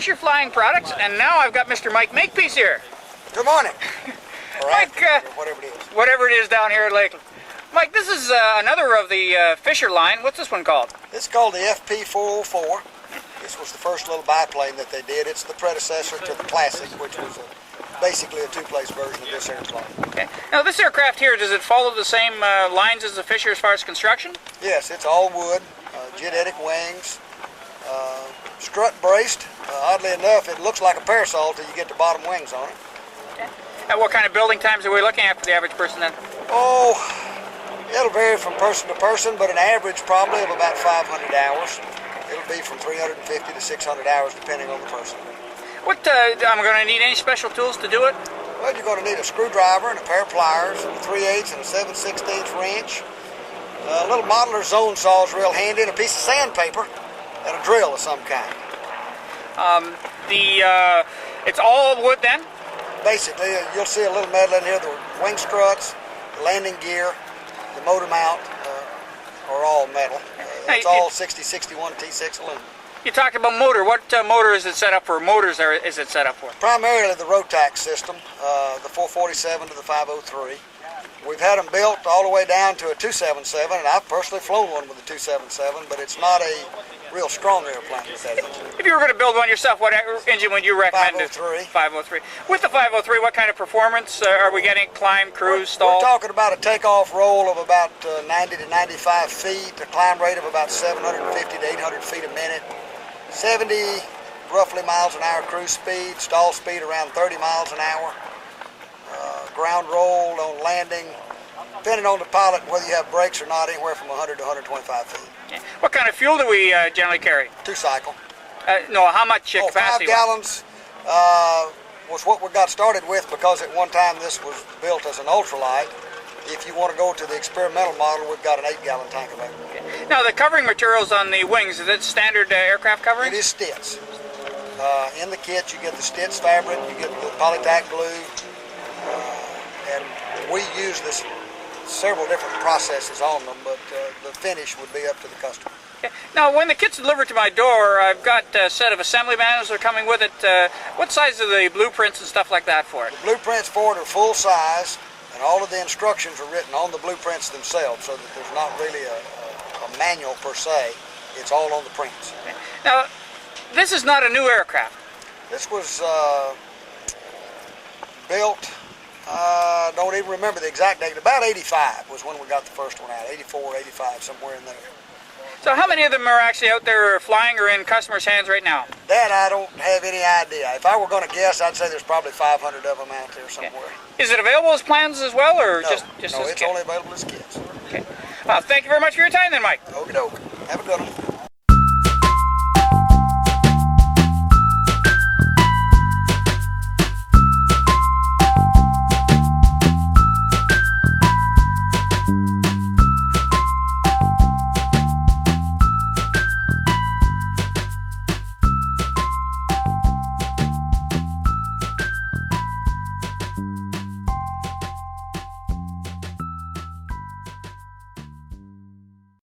Fisher Flying Products, and now I've got Mr. Mike Makepeace here. Good morning. Mike, whatever it is down here at Lakeland. Mike, this is another of the Fisher line. What's this one called? It's called the FP404. This was the first little biplane that they did. It's the predecessor to the Classic, which was basically a two-place version of this airplane. Okay. Now, this aircraft here, does it follow the same lines as the Fisher as far as construction? Yes, it's all wood, geodetic wings, strut braced. Oddly enough, it looks like a parasol till you get the bottom wings on it. Okay. And what kind of building times are we looking at for the average person then? Oh, it'll vary from person to person, but an average probably of about 500 hours. It'll be from 350 to 600 hours depending on the person. What, I'm going to need any special tools to do it? Well, you're going to need a screwdriver and a pair of pliers, and a 3/8 and a 7/16 wrench. A little modeler zone saw is real handy, and a piece of sandpaper and a drill of some kind. It's all wood then? Basically, you'll see a little metal in here. The wing struts, the landing gear, the motor mount are all metal. It's all 6061 T6 aluminum. You talked about motor. What motor is it set up for? Motors is it set up for? Primarily the Rotax system, the 447 to the 503. We've had them built all the way down to a 277, and I've personally flown one with a 277, but it's not a real strong airplane with that engine. If you were going to build one yourself, what engine would you recommend? 503. 503. With the 503, what kind of performance are we getting? Climb, cruise, stall? We're talking about a takeoff roll of about 90 to 95 feet, a climb rate of about 750 to 800 feet a minute, 70 roughly miles an hour cruise speed, stall speed around 30 miles an hour. Ground roll on landing, depending on the pilot, whether you have brakes or not, anywhere from 100 to 125 feet. Okay. What kind of fuel do we generally carry? 2-cycle. No, how much capacity? 5 gallons was what we got started with, because at one time this was built as an ultralight. If you want to go to the experimental model, we've got an 8-gallon tank of it. Okay. Now, the covering materials on the wings, is it standard aircraft covering? It is Stitz. In the kit, you get the Stitz fabric, you get the polytack glue, and we use this several different processes on them, but the finish would be up to the customer. Okay. Now, when the kit's delivered to my door, I've got a set of assembly manuals that are coming with it. What size are the blueprints and stuff like that for it? The blueprints for it are full size, and all of the instructions are written on the blueprints themselves, so that there's not really a manual per se. It's all on the prints. Okay. Now, this is not a new aircraft. This was built, don't even remember the exact date, about 85 was when we got the first one out, 84, 85, somewhere in there. So how many of them are actually out there flying or in customers' hands right now? That I don't have any idea. If I were going to guess, I'd say there's probably 500 of them out there somewhere. Okay. Is it available as plans as well, or no, just no, as it's kit? only available as kits. Okay. Well, thank you very much for your time then, Mike. Okie doke. Have a good one.